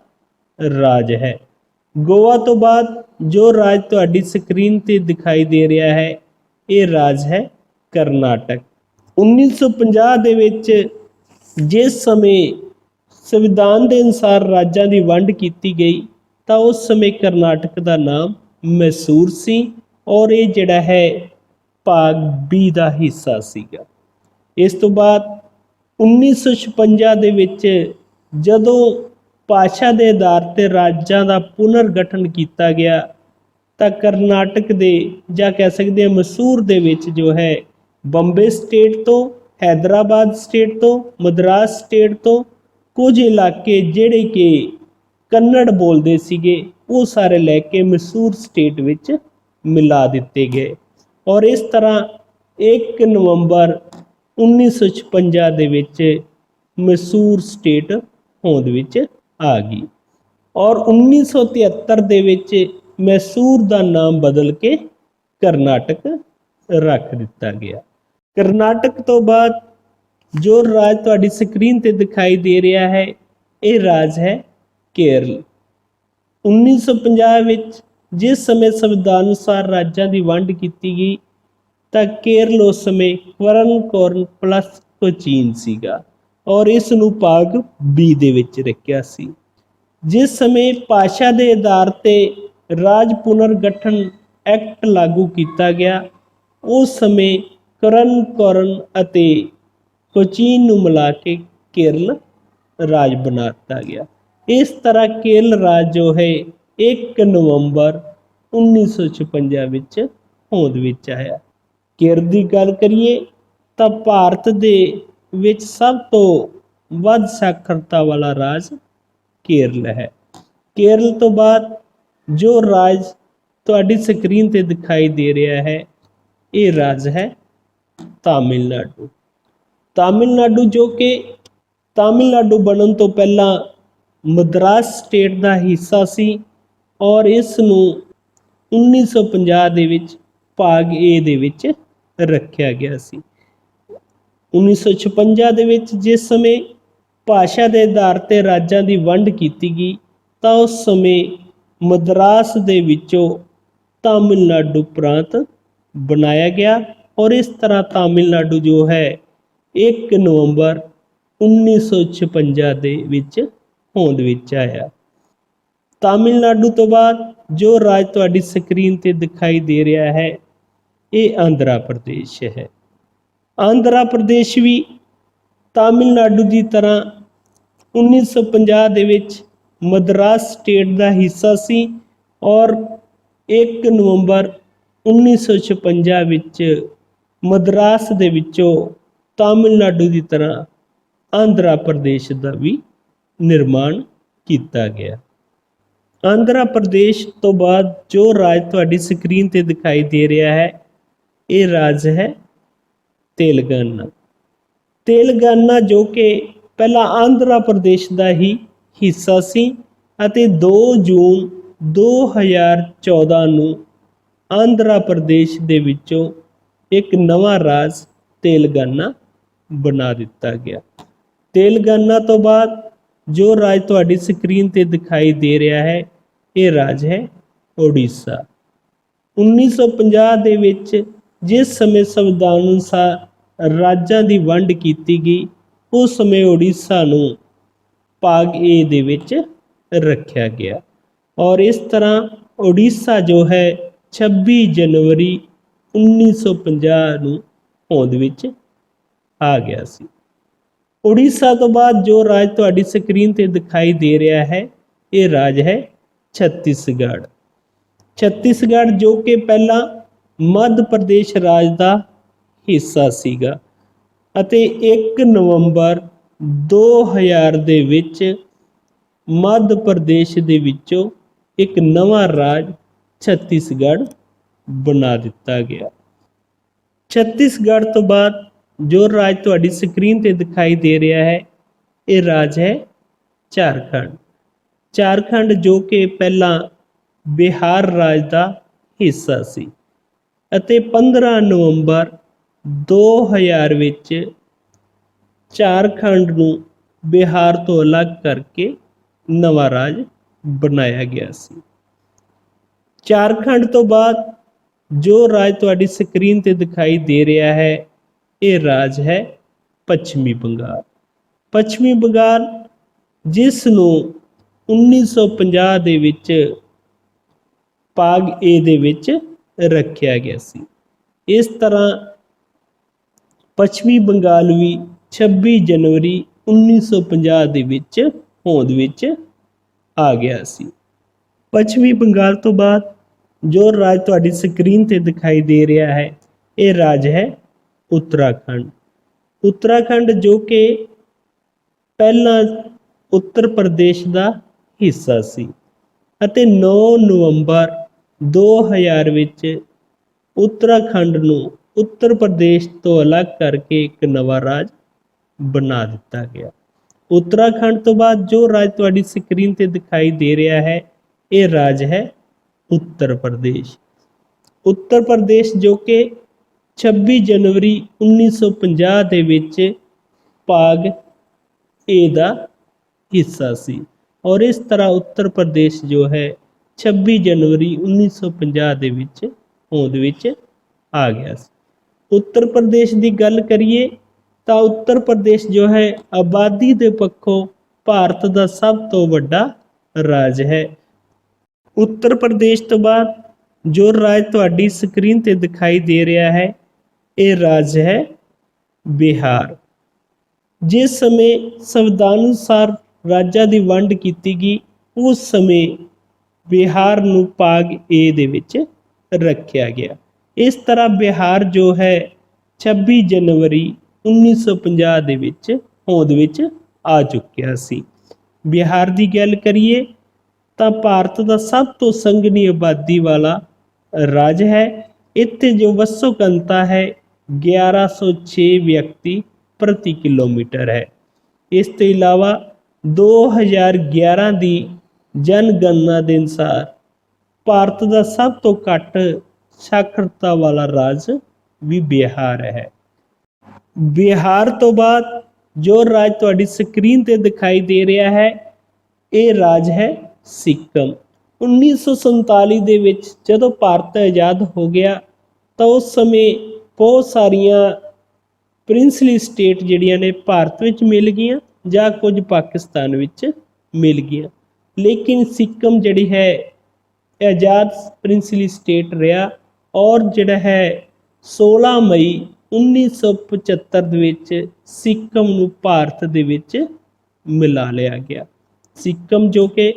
ਰਾਜ ਹੈ। ਗੋਆ ਤੋਂ ਬਾਅਦ ਜੋ ਰਾਜ ਤੁਹਾਡੀ ਸਕਰੀਨ ਤੇ ਦਿਖਾਈ ਦੇ ਰਿਹਾ ਹੈ, ਇਹ ਰਾਜ ਹੈ ਕਰਨਾਟਕ। 1950 ਦੇ ਵਿੱਚ ਜਿਸ ਸਮੇਂ ਸੰਵਿਧਾਨ ਦੇ ਅਨੁਸਾਰ ਰਾਜਾਂ ਦੀ ਵੰਡ ਕੀਤੀ ਗਈ ਤਾਂ ਉਸ ਸਮੇਂ ਕਰਨਾਟਕ ਦਾ ਨਾਮ ਮੈਸੂਰ ਸੀ ਔਰ ਇਹ ਜਿਹੜਾ ਹੈ ਭਾਗ ਬੀ ਦਾ ਹਿੱਸਾ ਸੀਗਾ। ਇਸ ਤੋਂ ਬਾਅਦ 1956 ਦੇ ਵਿੱਚ ਜਦੋਂ ਭਾਸ਼ਾ ਦੇ ਆਧਾਰ ਤੇ ਰਾਜਾਂ ਦਾ ਪੁਨਰਗਠਨ ਕੀਤਾ ਗਿਆ ਤਾਂ ਕਰਨਾਟਕ ਦੇ ਜਾਂ ਕਹਿ ਸਕਦੇ ਹਾਂ ਮੈਸੂਰ ਦੇ ਵਿੱਚ ਜੋ ਹੈ ਬੰਬੇ ਸਟੇਟ ਤੋਂ, ਹੈਦਰਾਬਾਦ ਸਟੇਟ ਤੋਂ, ਮਦਰਾਸ ਸਟੇਟ ਤੋਂ ਕੁਝ ਇਲਾਕੇ ਜਿਹੜੇ ਕਿ ਕੰਨੜ ਬੋਲਦੇ ਸੀਗੇ ਉਹ ਸਾਰੇ ਲੈ ਕੇ ਮੈਸੂਰ ਸਟੇਟ ਵਿੱਚ ਮਿਲਾ ਦਿੱਤੇ ਗਏ ਔਰ ਇਸ ਤਰ੍ਹਾਂ 1 ਨਵੰਬਰ 1956 ਦੇ ਵਿੱਚ ਮੈਸੂਰ ਸਟੇਟ ਹੋਂਦ ਵਿੱਚ ਆ ਗਈ ਔਰ 1973 ਦੇ ਵਿੱਚ ਮੈਸੂਰ ਦਾ ਨਾਮ ਬਦਲ ਕੇ ਕਰਨਾਟਕ ਰੱਖ ਦਿੱਤਾ ਗਿਆ। ਕਰਨਾਟਕ ਤੋਂ ਬਾਅਦ ਜੋ ਰਾਜ ਤੁਹਾਡੀ ਸਕਰੀਨ ਤੇ ਦਿਖਾਈ ਦੇ ਰਿਹਾ ਹੈ, ਇਹ ਰਾਜ ਹੈ ਕੇਰਲ। 1950 ਵਿੱਚ ਜਿਸ ਸਮੇਂ ਸੰਵਿਧਾਨ ਅਨੁਸਾਰ ਰਾਜਾਂ ਦੀ ਵੰਡ ਕੀਤੀ ਗਈ ਤਾਂ ਕੇਰਲ ਉਸ ਸਮੇਂ ਕਰਨਕੋਰਨ ਪਲੱਸ ਕੋਚੀਨ ਸੀਗਾ ਔਰ ਇਸ ਨੂੰ ਭਾਗ ਬੀ ਦੇ ਵਿੱਚ ਰੱਖਿਆ ਸੀ। ਜਿਸ ਸਮੇਂ ਭਾਸ਼ਾ ਦੇ ਆਧਾਰ ਤੇ ਰਾਜ ਪੁਨਰਗਠਨ ਐਕਟ ਲਾਗੂ ਕੀਤਾ ਗਿਆ ਉਸ ਸਮੇਂ ਕਰਨਕੋਰਨ ਅਤੇ ਕੋਚੀਨ ਨੂੰ ਮਿਲਾ ਕੇ ਕੇਰਲ ਰਾਜ ਬਣਾ ਦਿੱਤਾ ਗਿਆ। ਇਸ ਤਰ੍ਹਾਂ ਕੇਰਲ ਰਾਜ ਜੋ ਹੈ 1 ਨਵੰਬਰ 1956 ਵਿੱਚ ਹੋਂਦ ਵਿੱਚ ਆਇਆ। ਕੇਰਲ ਦੀ ਗੱਲ ਕਰੀਏ ਤਾਂ ਭਾਰਤ ਦੇ ਵਿੱਚ ਸਭ ਤੋਂ ਵੱਧ ਸਾਖਰਤਾ ਵਾਲਾ ਰਾਜ ਕੇਰਲ ਹੈ। ਕੇਰਲ ਤੋਂ ਬਾਅਦ ਜੋ ਰਾਜ ਤੁਹਾਡੀ ਸਕਰੀਨ ਤੇ ਦਿਖਾਈ ਦੇ ਰਿਹਾ ਹੈ, ਇਹ ਰਾਜ ਹੈ ਤਾਮਿਲਨਾਡੂ। ਤਾਮਿਲਨਾਡੂ ਜੋ ਕਿ ਤਾਮਿਲਨਾਡੂ ਬਣਨ ਤੋਂ ਪਹਿਲਾਂ ਮਦਰਾਸ ਸਟੇਟ ਦਾ ਹਿੱਸਾ ਸੀ ਔਰ ਇਸ ਨੂੰ 1950 ਦੇ ਵਿੱਚ ਭਾਗ ਏ ਦੇ ਵਿੱਚ ਰੱਖਿਆ ਗਿਆ ਸੀ। 1956 ਦੇ ਵਿੱਚ ਜਿਸ ਸਮੇਂ ਭਾਸ਼ਾ ਦੇ ਆਧਾਰ ਤੇ ਰਾਜਾਂ ਦੀ ਵੰਡ ਕੀਤੀ ਗਈ ਤਾਂ ਉਸ ਸਮੇਂ ਮਦਰਾਸ ਦੇ ਵਿੱਚੋਂ ਤਾਮਿਲਨਾਡੂ ਪ੍ਰਾਂਤ ਬਣਾਇਆ ਗਿਆ ਔਰ ਇਸ ਤਰ੍ਹਾਂ ਤਾਮਿਲਨਾਡੂ ਜੋ ਹੈ 1 ਨਵੰਬਰ 1956 ਦੇ ਵਿੱਚ ਹੋਂਦ ਵਿੱਚ ਆਇਆ। ਤਾਮਿਲਨਾਡੂ ਤੋਂ ਬਾਅਦ ਜੋ ਰਾਜ ਤੁਹਾਡੀ ਸਕਰੀਨ ਤੇ ਦਿਖਾਈ ਦੇ ਰਿਹਾ ਹੈ, ਇਹ ਆਂਧਰਾ ਪ੍ਰਦੇਸ਼ ਹੈ। ਆਂਧਰਾ ਪ੍ਰਦੇਸ਼ ਵੀ ਤਾਮਿਲਨਾਡੂ ਦੀ ਤਰ੍ਹਾਂ 1950 ਦੇ ਵਿੱਚ ਮਦਰਾਸ ਸਟੇਟ ਦਾ ਹਿੱਸਾ ਸੀ ਔਰ 1 ਨਵੰਬਰ 1956 ਵਿੱਚ ਮਦਰਾਸ ਦੇ ਵਿੱਚੋਂ ਤਾਮਿਲਨਾਡੂ ਦੀ ਤਰ੍ਹਾਂ ਆਂਧਰਾ ਪ੍ਰਦੇਸ਼ ਦਾ ਵੀ ਨਿਰਮਾਣ ਕੀਤਾ ਗਿਆ। ਆਂਧਰਾ ਪ੍ਰਦੇਸ਼ ਤੋਂ ਬਾਅਦ ਜੋ ਰਾਜ ਤੁਹਾਡੀ ਸਕਰੀਨ ਤੇ ਦਿਖਾਈ ਦੇ ਰਿਹਾ ਹੈ, ਇਹ ਰਾਜ ਹੈ ਤੇਲੰਗਾਨਾ। ਤੇਲੰਗਾਨਾ ਜੋ ਕਿ ਪਹਿਲਾਂ ਆਂਧਰਾ ਪ੍ਰਦੇਸ਼ ਦਾ ਹੀ ਹਿੱਸਾ ਸੀ ਅਤੇ 2 ਜੂਨ 2014 ਨੂੰ ਆਂਧਰਾ ਪ੍ਰਦੇਸ਼ ਦੇ ਵਿੱਚੋਂ ਇੱਕ ਨਵਾਂ ਰਾਜ ਤੇਲੰਗਾਨਾ ਬਣਾ ਦਿੱਤਾ ਗਿਆ। ਤੇਲੰਗਾਨਾ ਤੋਂ ਬਾਅਦ ਜੋ ਰਾਜ ਤੁਹਾਡੀ ਸਕਰੀਨ ਤੇ ਦਿਖਾਈ ਦੇ ਰਿਹਾ ਹੈ, ਇਹ ਰਾਜ ਹੈ ਉੜੀਸਾ। 1950 ਦੇ ਵਿੱਚ ਜਿਸ ਸਮੇਂ ਸੰਵਿਧਾਨ ਅਨੁਸਾਰ ਰਾਜਾਂ ਦੀ ਵੰਡ ਕੀਤੀ ਗਈ ਉਸ ਸਮੇਂ ਉੜੀਸਾ ਨੂੰ ਭਾਗ ਏ ਦੇ ਵਿੱਚ ਰੱਖਿਆ ਗਿਆ ਔਰ ਇਸ ਤਰ੍ਹਾਂ ਉੜੀਸਾ ਜੋ ਹੈ 26 ਜਨਵਰੀ 1950 ਨੂੰ ਹੋਂਦ ਵਿੱਚ ਆ ਗਿਆ ਸੀ। ਉੜੀਸਾ ਤੋਂ ਬਾਅਦ ਜੋ ਰਾਜ ਤੁਹਾਡੀ ਸਕਰੀਨ ਤੇ ਦਿਖਾਈ ਦੇ ਰਿਹਾ ਹੈ, ਇਹ ਰਾਜ ਹੈ ਛੱਤੀਸਗੜ੍ਹ। ਛੱਤੀਸਗੜ੍ਹ ਜੋ ਕਿ ਪਹਿਲਾਂ ਮੱਧ ਪ੍ਰਦੇਸ਼ ਰਾਜ ਦਾ ਹਿੱਸਾ ਸੀਗਾ ਅਤੇ 1 ਨਵੰਬਰ 2000 ਦੇ ਵਿੱਚ ਮੱਧ ਪ੍ਰਦੇਸ਼ ਦੇ ਵਿੱਚੋਂ ਇੱਕ ਨਵਾਂ ਰਾਜ ਛੱਤੀਸਗੜ੍ਹ ਬਣਾ ਦਿੱਤਾ ਗਿਆ। ਛੱਤੀਸਗੜ੍ਹ ਤੋਂ ਬਾਅਦ ਜੋ ਰਾਜ ਤੁਹਾਡੀ ਸਕਰੀਨ ਤੇ ਦਿਖਾਈ ਦੇ ਰਿਹਾ ਹੈ ਇਹ ਰਾਜ ਹੈ ਝਾਰਖੰਡ। ਝਾਰਖੰਡ ਜੋ ਕਿ ਪਹਿਲਾਂ ਬਿਹਾਰ ਰਾਜ ਦਾ ਹਿੱਸਾ ਸੀ ਅਤੇ 15 ਨਵੰਬਰ 2000 ਵਿੱਚ ਝਾਰਖੰਡ ਨੂੰ ਬਿਹਾਰ ਤੋਂ ਅਲੱਗ ਕਰਕੇ ਨਵਾਂ ਰਾਜ ਬਣਾਇਆ ਗਿਆ ਸੀ। ਝਾਰਖੰਡ ਤੋਂ ਬਾਅਦ ਜੋ ਰਾਜ ਤੁਹਾਡੀ ਸਕਰੀਨ ਤੇ ਦਿਖਾਈ ਦੇ ਰਿਹਾ ਹੈ ਇਹ ਰਾਜ ਹੈ ਪੱਛਮੀ ਬੰਗਾਲ। ਪੱਛਮੀ ਬੰਗਾਲ ਜਿਸ ਨੂੰ 1950 ਦੇ ਵਿੱਚ ਭਾਗ ਏ ਦੇ ਵਿੱਚ ਰੱਖਿਆ ਗਿਆ ਸੀ। ਇਸ ਤਰ੍ਹਾਂ ਪੱਛਮੀ ਬੰਗਾਲ ਵੀ 26 ਜਨਵਰੀ 1950 ਦੇ ਵਿੱਚ ਹੋਂਦ ਵਿੱਚ ਆ ਗਿਆ ਸੀ। ਪੱਛਮੀ ਬੰਗਾਲ ਤੋਂ ਬਾਅਦ ਜੋ ਰਾਜ ਤੁਹਾਡੀ ਸਕਰੀਨ ਤੇ ਦਿਖਾਈ ਦੇ ਰਿਹਾ ਹੈ ਇਹ ਰਾਜ ਹੈ ਉੱਤਰਾਖੰਡ। ਉੱਤਰਾਖੰਡ ਜੋ ਕਿ ਪਹਿਲਾਂ ਉੱਤਰ ਪ੍ਰਦੇਸ਼ ਦਾ ਹਿੱਸਾ ਸੀ ਅਤੇ 9 ਨਵੰਬਰ 2000 ਵਿੱਚ ਉੱਤਰਾਖੰਡ ਨੂੰ ਉੱਤਰ ਪ੍ਰਦੇਸ਼ ਤੋਂ ਅਲੱਗ ਕਰਕੇ ਇੱਕ ਨਵਾਂ ਰਾਜ ਬਣਾ ਦਿੱਤਾ ਗਿਆ। ਉੱਤਰਾਖੰਡ ਤੋਂ ਬਾਅਦ ਜੋ ਰਾਜ ਤੁਹਾਡੀ ਸਕਰੀਨ ਤੇ ਦਿਖਾਈ ਦੇ ਰਿਹਾ ਹੈ ਇਹ ਰਾਜ ਹੈ ਉੱਤਰ ਪ੍ਰਦੇਸ਼। ਉੱਤਰ ਪ੍ਰਦੇਸ਼ ਜੋ ਕਿ 26 ਜਨਵਰੀ 1950 ਦੇ ਵਿੱਚ ਭਾਗ ਏ ਦਾ ਹਿੱਸਾ ਸੀ ਔਰ ਇਸ ਤਰ੍ਹਾਂ ਉੱਤਰ ਪ੍ਰਦੇਸ਼ ਜੋ ਹੈ 26 ਜਨਵਰੀ 1950 ਦੇ ਵਿੱਚ ਹੋਂਦ ਵਿੱਚ ਆ ਗਿਆ ਸੀ। ਉੱਤਰ ਪ੍ਰਦੇਸ਼ ਦੀ ਗੱਲ ਕਰੀਏ ਤਾਂ ਉੱਤਰ ਪ੍ਰਦੇਸ਼ ਜੋ ਹੈ ਆਬਾਦੀ ਦੇ ਪੱਖੋਂ ਭਾਰਤ ਦਾ ਸਭ ਤੋਂ ਵੱਡਾ ਰਾਜ ਹੈ। ਉੱਤਰ ਪ੍ਰਦੇਸ਼ ਤੋਂ ਬਾਅਦ ਜੋ ਰਾਜ ਤੁਹਾਡੀ ਸਕਰੀਨ ਤੇ ਦਿਖਾਈ ਦੇ ਰਿਹਾ ਹੈ ਇਹ ਰਾਜ ਹੈ ਬਿਹਾਰ। ਜਿਸ ਸਮੇਂ ਸੰਵਿਧਾਨ ਅਨੁਸਾਰ ਰਾਜਾਂ ਦੀ ਵੰਡ ਕੀਤੀ ਗਈ ਉਸ ਸਮੇਂ ਬਿਹਾਰ ਨੂੰ ਭਾਗ ਏ ਦੇ ਵਿੱਚ ਰੱਖਿਆ ਗਿਆ। ਇਸ ਤਰ੍ਹਾਂ ਬਿਹਾਰ ਜੋ ਹੈ 26 ਜਨਵਰੀ 1950 ਦੇ ਵਿੱਚ ਹੋਂਦ ਵਿੱਚ ਆ ਚੁੱਕਿਆ ਸੀ। ਬਿਹਾਰ ਦੀ ਗੱਲ ਕਰੀਏ ਤਾਂ ਭਾਰਤ ਦਾ ਸਭ ਤੋਂ ਸੰਘਣੀ ਆਬਾਦੀ ਵਾਲਾ ਰਾਜ ਹੈ। ਇੱਥੇ ਜੋ ਵਸੋਂ ਘਣਤਾ ਹੈ 1106 ਵਿਅਕਤੀ ਪ੍ਰਤੀ ਕਿਲੋਮੀਟਰ ਹੈ। ਇਸ ਤੋਂ ਇਲਾਵਾ 2011 ਦੀ ਜਨਗਣਨਾ ਦੇ ਅਨੁਸਾਰ ਭਾਰਤ ਦਾ ਸਭ ਤੋਂ ਘੱਟ ਸਾਖਰਤਾ ਵਾਲਾ ਰਾਜ ਵੀ ਬਿਹਾਰ ਹੈ। ਬਿਹਾਰ ਤੋਂ ਬਾਅਦ ਜੋ ਰਾਜ ਤੁਹਾਡੀ ਸਕਰੀਨ ਤੇ ਦਿਖਾਈ ਦੇ ਰਿਹਾ ਹੈ ਇਹ ਰਾਜ ਹੈ ਸਿੱਕਮ। 1947 ਦੇ ਵਿੱਚ ਜਦੋਂ ਭਾਰਤ ਆਜ਼ਾਦ ਹੋ ਗਿਆ ਤਾਂ ਉਸ ਸਮੇਂ ਬਹੁਤ ਸਾਰੀਆਂ ਪ੍ਰਿੰਸਲੀ ਸਟੇਟ ਜਿਹੜੀਆਂ ਨੇ ਭਾਰਤ ਵਿੱਚ ਮਿਲ ਗਈਆਂ ਜਾਂ ਕੁਝ ਪਾਕਿਸਤਾਨ ਵਿੱਚ ਮਿਲ ਗਈਆਂ, ਲੇਕਿਨ ਸਿੱਕਮ ਜਿਹੜੀ ਹੈ ਆਜ਼ਾਦ ਪ੍ਰਿੰਸਲੀ ਸਟੇਟ ਰਿਹਾ ਔਰ ਜਿਹੜਾ ਹੈ 16 ਮਈ 1975 ਦੇ ਵਿੱਚ ਸਿੱਕਮ ਨੂੰ ਭਾਰਤ ਦੇ ਵਿੱਚ ਮਿਲਾ ਲਿਆ ਗਿਆ। ਸਿੱਕਮ ਜੋ ਕਿ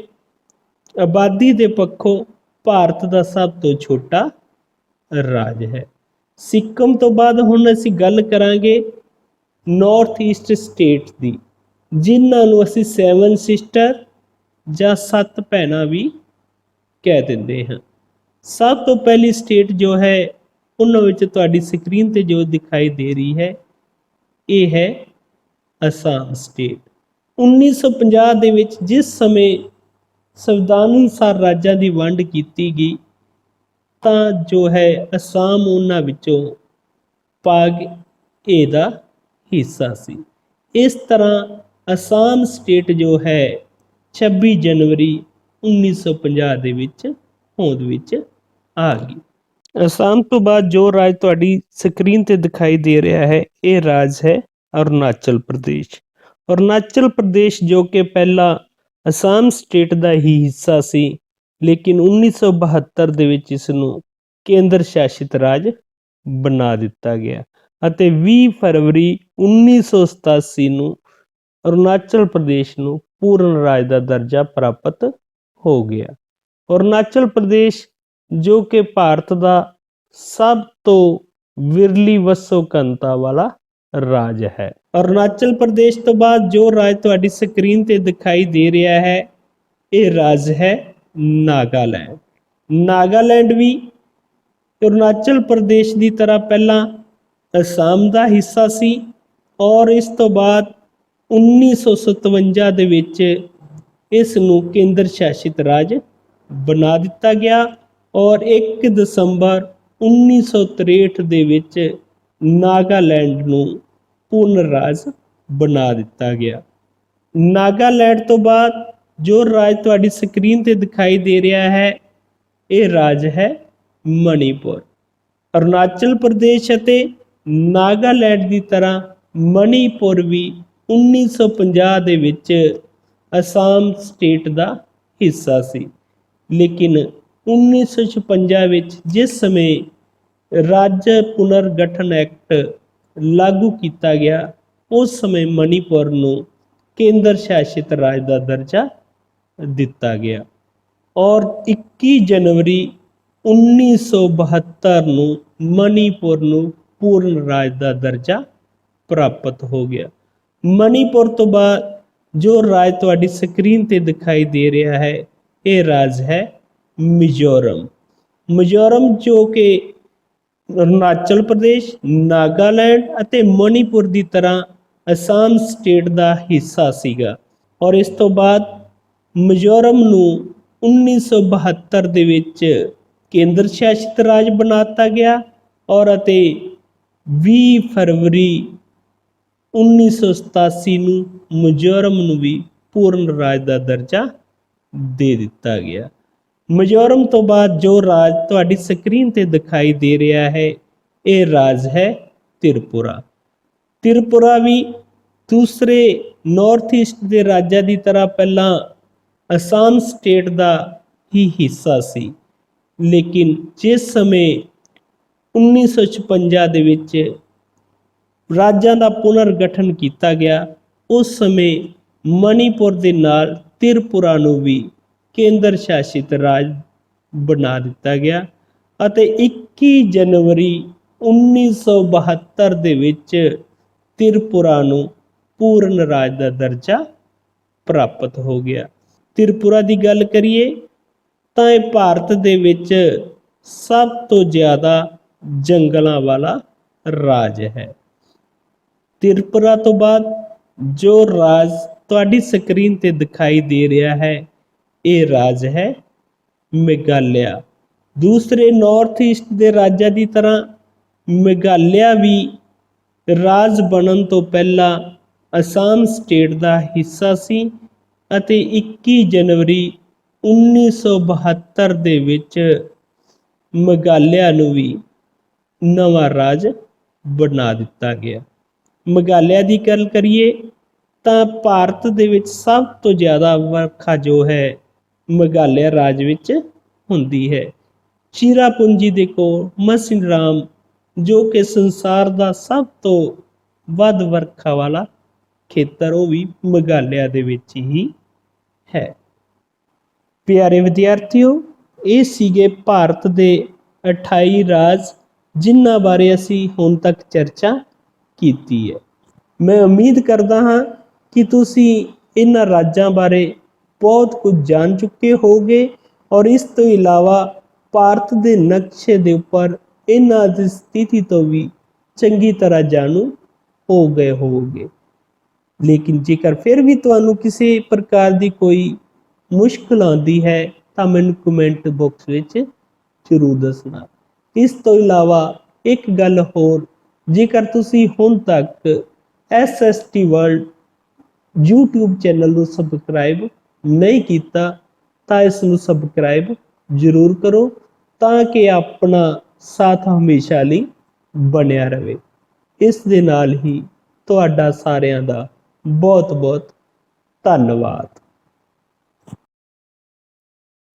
ਆਬਾਦੀ ਦੇ ਪੱਖੋਂ ਭਾਰਤ ਦਾ ਸਭ ਤੋਂ ਛੋਟਾ ਰਾਜ ਹੈ। ਸਿੱਕਮ ਤੋਂ ਬਾਅਦ ਹੁਣ ਅਸੀਂ ਗੱਲ ਕਰਾਂਗੇ ਨਾਰਥ ਈਸਟ ਸਟੇਟ ਦੀ, ਜਿਨ੍ਹਾਂ ਨੂੰ ਅਸੀਂ 7 ਸਿਸਟਰ ਜਾਂ 7 ਭੈਣਾਂ ਵੀ ਕਹਿ ਦਿੰਦੇ ਹਾਂ। ਸਭ ਤੋਂ ਪਹਿਲੀ ਸਟੇਟ ਜੋ ਹੈ ਉਹਨਾਂ ਵਿੱਚ ਤੁਹਾਡੀ ਸਕਰੀਨ ਤੇ ਜੋ ਦਿਖਾਈ ਦੇ ਰਹੀ ਹੈ ਇਹ ਹੈ ਅਸਾਮ ਸਟੇਟ। 1950 ਦੇ ਵਿੱਚ ਜਿਸ ਸਮੇਂ ਸੰਵਿਧਾਨ ਅਨੁਸਾਰ ਰਾਜਾਂ ਦੀ ਵੰਡ ਕੀਤੀ ਗਈ ਤਾਂ ਜੋ ਹੈ ਅਸਾਮ ਉਹਨਾਂ ਵਿੱਚੋਂ ਭਾਗ ਏ ਦਾ ਹਿੱਸਾ ਸੀ। ਇਸ ਤਰ੍ਹਾਂ ਅਸਾਮ ਸਟੇਟ ਜੋ ਹੈ 26 ਜਨਵਰੀ 1950 ਦੇ ਵਿੱਚ ਹੋਂਦ ਵਿੱਚ ਆ ਗਈ। ਅਸਾਮ ਤੋਂ ਬਾਅਦ ਜੋ ਰਾਜ ਤੁਹਾਡੀ ਸਕਰੀਨ ਤੇ ਦਿਖਾਈ ਦੇ ਰਿਹਾ ਹੈ ਇਹ ਰਾਜ ਹੈ ਅਰੁਣਾਚਲ ਪ੍ਰਦੇਸ਼। ਅਰੁਣਾਚਲ ਪ੍ਰਦੇਸ਼ ਜੋ ਕਿ ਪਹਿਲਾਂ ਅਸਾਮ ਸਟੇਟ ਦਾ ਹੀ ਹਿੱਸਾ ਸੀ, ਲੇਕਿਨ 1972 ਦੇ ਵਿੱਚ ਇਸ ਨੂੰ ਕੇਂਦਰ ਸ਼ਾਸਿਤ ਰਾਜ ਬਣਾ ਦਿੱਤਾ ਗਿਆ ਅਤੇ 20 ਫਰਵਰੀ 1987 ਨੂੰ ਅਰੁਣਾਚਲ ਪ੍ਰਦੇਸ਼ ਨੂੰ ਪੂਰਨ ਰਾਜ ਦਾ ਦਰਜਾ ਪ੍ਰਾਪਤ ਹੋ ਗਿਆ। ਅਰੁਣਾਚਲ ਪ੍ਰਦੇਸ਼ ਜੋ ਕਿ ਭਾਰਤ ਦਾ ਸਭ ਤੋਂ ਵਿਰਲੀ ਵਸੋਂ ਘਣਤਾ ਵਾਲਾ ਰਾਜ ਹੈ। ਅਰੁਣਾਚਲ ਪ੍ਰਦੇਸ਼ ਤੋਂ ਬਾਅਦ ਜੋ ਰਾਜ ਤੁਹਾਡੀ ਸਕਰੀਨ ਤੇ ਦਿਖਾਈ ਦੇ ਰਿਹਾ ਹੈ ਇਹ ਰਾਜ ਹੈ ਨਾਗਾਲੈਂਡ। ਨਾਗਾਲੈਂਡ ਵੀ ਅਰੁਣਾਚਲ ਪ੍ਰਦੇਸ਼ ਦੀ ਤਰ੍ਹਾਂ ਪਹਿਲਾਂ ਅਸਾਮ ਦਾ ਹਿੱਸਾ ਸੀ। ਔਰ ਇਸ ਤੋਂ ਬਾਅਦ 1957 ਦੇ ਵਿੱਚ ਇਸ ਨੂੰ ਕੇਂਦਰ ਸ਼ਾਸਿਤ ਰਾਜ ਬਣਾ ਦਿੱਤਾ ਗਿਆ ਔਰ 1 ਦਸੰਬਰ 1963 ਦੇ ਵਿੱਚ ਨਾਗਾਲੈਂਡ ਨੂੰ ਪੂਰਨ ਰਾਜ ਬਣਾ ਦਿੱਤਾ ਗਿਆ। ਨਾਗਾਲੈਂਡ ਤੋਂ ਬਾਅਦ ਜੋ ਰਾਜ ਤੁਹਾਡੀ ਸਕਰੀਨ ਤੇ ਦਿਖਾਈ ਦੇ ਰਿਹਾ ਹੈ, ਇਹ ਰਾਜ ਹੈ ਮਣੀਪੁਰ। ਅਰੁਣਾਚਲ ਪ੍ਰਦੇਸ਼ ਅਤੇ ਨਾਗਾਲੈਂਡ ਦੀ ਤਰ੍ਹਾਂ ਮਣੀਪੁਰ ਵੀ 1950 ਦੇ ਵਿੱਚ ਅਸਾਮ ਸਟੇਟ ਦਾ ਹਿੱਸਾ ਸੀ, ਲੇਕਿਨ 1956 ਵਿੱਚ ਜਿਸ ਸਮੇਂ ਰਾਜ ਪੁਨਰਗਠਨ ਐਕਟ ਲਾਗੂ ਕੀਤਾ ਗਿਆ, ਉਸ ਸਮੇਂ ਮਣੀਪੁਰ ਨੂੰ ਕੇਂਦਰ ਸ਼ਾਸਿਤ ਰਾਜ ਦਾ ਦਰਜਾ ਦਿੱਤਾ ਗਿਆ ਔਰ 21 ਜਨਵਰੀ 1972 ਨੂੰ ਮਣੀਪੁਰ ਨੂੰ ਪੂਰਨ ਰਾਜ ਦਾ ਦਰਜਾ ਪ੍ਰਾਪਤ ਹੋ ਗਿਆ। ਮਣੀਪੁਰ ਤੋਂ ਬਾਅਦ ਜੋ ਰਾਜ ਤੁਹਾਡੀ ਸਕਰੀਨ ਤੇ ਦਿਖਾਈ ਦੇ ਰਿਹਾ ਹੈ, ਇਹ ਰਾਜ ਹੈ ਮਿਜ਼ੋਰਮ। ਮਿਜ਼ੋਰਮ ਜੋ ਕਿ ਅਰੁਣਾਚਲ ਪ੍ਰਦੇਸ਼, ਨਾਗਾਲੈਂਡ ਅਤੇ ਮਣੀਪੁਰ ਦੀ ਤਰ੍ਹਾਂ ਅਸਾਮ ਸਟੇਟ ਦਾ ਹਿੱਸਾ ਸੀਗਾ ਔਰ ਇਸ ਤੋਂ ਬਾਅਦ ਮਿਜ਼ੋਰਮ ਨੂੰ 1972 ਦੇ ਵਿੱਚ ਕੇਂਦਰ ਸ਼ਾਸਿਤ ਰਾਜ ਬਣਾ ਦਿੱਤਾ ਗਿਆ ਔਰ ਅਤੇ 20 ਫਰਵਰੀ 1987 ਨੂੰ ਮਿਜ਼ੋਰਮ ਨੂੰ ਵੀ ਪੂਰਨ ਰਾਜ ਦਾ ਦਰਜਾ ਦੇ ਦਿੱਤਾ ਗਿਆ। ਮਿਜ਼ੋਰਮ ਤੋਂ ਬਾਅਦ ਜੋ ਰਾਜ ਤੁਹਾਡੀ ਸਕਰੀਨ ਤੇ ਦਿਖਾਈ ਦੇ ਰਿਹਾ ਹੈ, ਇਹ ਰਾਜ ਹੈ ਤ੍ਰਿਪੁਰਾ। ਤ੍ਰਿਪੁਰਾ ਵੀ ਦੂਸਰੇ ਨਾਰਥ ਈਸਟ ਦੇ ਰਾਜਾਂ ਦੀ ਤਰ੍ਹਾਂ ਪਹਿਲਾਂ ਅਸਾਮ ਸਟੇਟ ਦਾ ਹੀ ਹਿੱਸਾ ਸੀ, ਲੇਕਿਨ ਜਿਸ ਸਮੇਂ 1956 ਦੇ ਵਿੱਚ ਰਾਜਾਂ ਦਾ ਪੁਨਰਗਠਨ ਕੀਤਾ ਗਿਆ, ਉਸ ਸਮੇਂ ਮਣੀਪੁਰ ਦੇ ਨਾਲ ਤ੍ਰਿਪੁਰਾ ਨੂੰ ਵੀ ਕੇਂਦਰ ਸ਼ਾਸਿਤ ਰਾਜ ਬਣਾ ਦਿੱਤਾ ਗਿਆ ਅਤੇ 21 ਜਨਵਰੀ 1972 ਦੇ ਵਿੱਚ ਤ੍ਰਿਪੁਰਾ ਨੂੰ ਪੂਰਨ ਰਾਜ ਦਾ ਦਰਜਾ ਪ੍ਰਾਪਤ ਹੋ ਗਿਆ। ਤ੍ਰਿਪੁਰਾ ਦੀ ਗੱਲ ਕਰੀਏ ਤਾਂ ਇਹ ਭਾਰਤ ਦੇ ਵਿੱਚ ਸਭ ਤੋਂ ਜ਼ਿਆਦਾ ਜੰਗਲਾਂ ਵਾਲਾ ਰਾਜ ਹੈ। ਤ੍ਰਿਪੁਰਾ ਤੋਂ ਬਾਅਦ ਜੋ ਰਾਜ ਤੁਹਾਡੀ ਸਕਰੀਨ ਤੇ ਦਿਖਾਈ ਦੇ ਰਿਹਾ ਹੈ, ਇਹ ਰਾਜ ਹੈ ਮੇਘਾਲਿਆ। ਦੂਸਰੇ ਨਾਰਥ ਈਸਟ ਦੇ ਰਾਜਾਂ ਦੀ ਤਰ੍ਹਾਂ ਮੇਘਾਲਿਆ ਵੀ ਰਾਜ ਬਣਨ ਤੋਂ ਪਹਿਲਾਂ ਅਸਾਮ ਸਟੇਟ ਦਾ ਹਿੱਸਾ ਸੀ ਅਤੇ 21 ਜਨਵਰੀ 1972 ਦੇ ਵਿੱਚ ਮੇਘਾਲਿਆ ਨੂੰ ਵੀ ਨਵਾਂ ਰਾਜ ਬਣਾ ਦਿੱਤਾ ਗਿਆ। ਮੇਘਾਲਿਆ ਦੀ ਗੱਲ ਕਰੀਏ ਤਾਂ ਭਾਰਤ ਦੇ ਵਿੱਚ ਸਭ ਤੋਂ ਜ਼ਿਆਦਾ ਵਰਖਾ ਜੋ ਹੈ ਮੇਘਾਲਿਆ ਰਾਜ ਵਿੱਚ ਹੁੰਦੀ ਹੈ। ਚਿਰਾਪੂੰਜੀ ਦੇ ਕੋਲ ਮੌਸਿਨਰਾਮ ਜੋ ਕਿ ਸੰਸਾਰ ਦਾ ਸਭ ਤੋਂ ਵੱਧ ਵਰਖਾ ਵਾਲਾ ਖੇਤਰ, ਉਹ ਵੀ ਮੇਘਾਲਿਆ ਦੇ ਵਿੱਚ ਹੀ ਹੈ। ਪਿਆਰੇ ਵਿਦਿਆਰਥੀਓ, ਇਹ ਸੀਗੇ ਭਾਰਤ ਦੇ 28 ਰਾਜ ਜਿਨ੍ਹਾਂ ਬਾਰੇ ਅਸੀਂ ਹੁਣ ਤੱਕ ਚਰਚਾ ਕੀਤੀ ਹੈ। ਮੈਂ ਉਮੀਦ ਕਰਦਾ ਹਾਂ ਕਿ ਤੁਸੀਂ ਇਹਨਾਂ ਰਾਜਾਂ ਬਾਰੇ ਬਹੁਤ ਕੁਝ ਜਾਣ ਚੁੱਕੇ ਹੋਗੇ ਔਰ ਇਸ ਤੋਂ ਇਲਾਵਾ ਭਾਰਤ ਦੇ ਨਕਸ਼ੇ ਦੇ ਉੱਪਰ ਇਹਨਾਂ ਦੀ ਸਥਿਤੀ ਤੋਂ ਵੀ ਚੰਗੀ ਤਰ੍ਹਾਂ ਜਾਣੂ ਹੋ ਗਏ ਹੋਵੋਗੇ। ਲੇਕਿਨ ਜੇਕਰ ਫਿਰ ਵੀ ਤੁਹਾਨੂੰ ਕਿਸੇ ਪ੍ਰਕਾਰ ਦੀ ਕੋਈ ਮੁਸ਼ਕਲ ਆਉਂਦੀ ਹੈ ਤਾਂ ਮੈਨੂੰ ਕਮੈਂਟ ਬਾਕਸ ਵਿੱਚ ਜ਼ਰੂਰ ਦੱਸਣਾ। ਇਸ ਤੋਂ ਇਲਾਵਾ ਇੱਕ ਗੱਲ ਹੋਰ, ਜੇਕਰ ਤੁਸੀਂ ਹੁਣ ਤੱਕ SST ਵਰਲਡ YouTube ਚੈਨਲ ਨੂੰ ਸਬਸਕ੍ਰਾਈਬ ਨਹੀਂ ਕੀਤਾ ਤਾਂ ਇਸ ਨੂੰ ਸਬਸਕ੍ਰਾਈਬ ਜ਼ਰੂਰ ਕਰੋ ਤਾਂ ਕਿ ਆਪਣਾ ਸਾਥ ਹਮੇਸ਼ਾ ਲਈ ਬਣਿਆ ਰਹੇ। ਇਸ ਦੇ ਨਾਲ ਹੀ ਤੁਹਾਡਾ ਸਾਰਿਆਂ ਦਾ ਬਹੁਤ ਬਹੁਤ ਧੰਨਵਾਦ।